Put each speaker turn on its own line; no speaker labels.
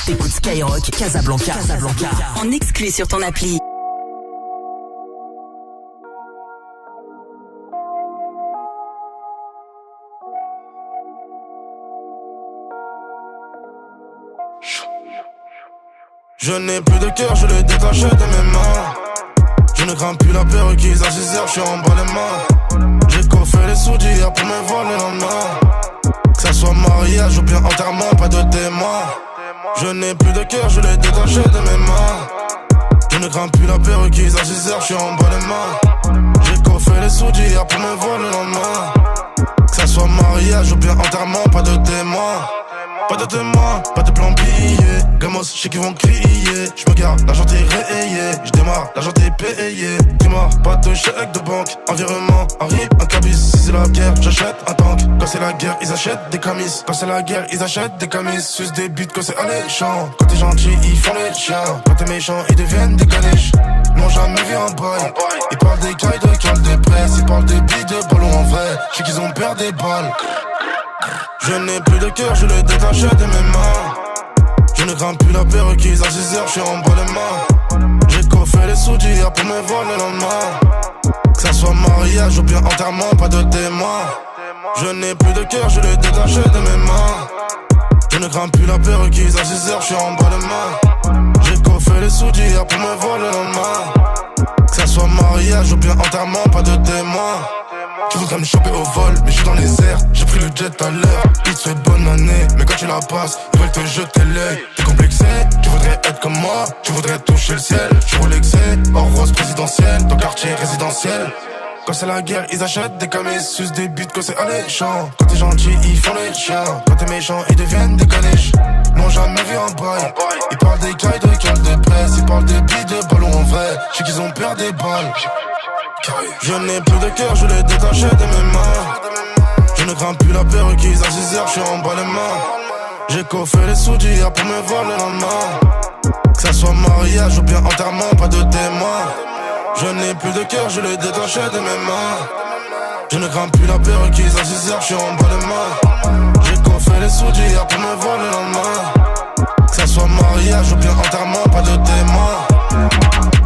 T'écoutes Skyrock Casablanca. En exclu sur ton appli.
Je n'ai plus de cœur, je l'ai détaché de mes mains. Je ne crains plus la perruquise, à 6h, je suis en bas les mains. J'ai coffré les sous d'hier pour me voir le lendemain. Que ça soit mariage ou bien enterrement, pas de témoin. Je n'ai plus de cœur, je l'ai détaché de mes mains. Je ne crains plus la perruquise, à 6h, je suis en bas les mains. J'ai coffré les sous d'hier pour me voir le lendemain. Que ça soit mariage ou bien enterrement, pas de témoin. Pas de témoin, pas de plan billet. Gamos, je sais qu'ils vont crier. Je me garde, l'argent est rayé. Je démarre, l'argent est payé. Dis-moi, pas de chèque de banque. Environnement, arrive, un cabis. Si c'est la guerre, j'achète un tank. Quand c'est la guerre, ils achètent des camis. Quand c'est la guerre, ils achètent des camis. Suce des buts quand c'est alléchant. Quand t'es gentil, ils font les chiens. Quand t'es méchant, ils deviennent des caniches. N'ont jamais vu un boy. Ils parlent des cailles de cale de presse. Ils parlent des billes de ballon en vrai. Je sais qu'ils ont peur des balles. Je n'ai plus de cœur, je l'ai détaché de mes mains. Je ne crains plus la perruquise, à 6h, je suis en bas les mains. J'ai coffré les sous d'hier pour me voir le lendemain. Que ça soit mariage ou bien enterrement, pas de témoin. Je n'ai plus de cœur, je l'ai détaché de mes mains. Je ne crains plus la perruquise, à 6h, je suis en bas les mains. J'ai coffré les sous d'hier pour me voir le lendemain. Que ça soit mariage ou bien enterrement, pas de témoin. Tu voudrais me choper au vol, mais je suis dans les airs. J'ai pris le jet à l'heure, ils te souhaitent bonne année. Mais quand tu la passes, ils veulent te jeter l'œil. T'es complexé, tu voudrais être comme moi. Tu voudrais toucher le ciel, je roule l'excès. Hors rose présidentielle, ton quartier résidentiel. Quand c'est la guerre, ils achètent des camis. Suce des buts quand c'est alléchant. Quand t'es gentil, ils font les chiens. Quand t'es méchant, ils deviennent des caniches. N'ont jamais vu un boy. Ils parlent des cailles de cale de presse. Ils parlent des billes de ballon en vrai. Je sais qu'ils ont peur des balles. Je n'ai plus de cœur, je l'ai détaché de mes mains. Je ne crains plus la perruquise, à 6h, je suis en bas les mains. J'ai coffré les sous d'hier pour me voir le lendemain. Que ça soit mariage ou bien enterrement, pas de témoin. Je n'ai plus de cœur, je l'ai détaché de mes mains. Je ne crains plus la perruquise, à 6h, je suis en bas les mains. J'ai coffré les sous d'hier pour me voir le lendemain. Que ça soit mariage ou bien enterrement, pas de témoin.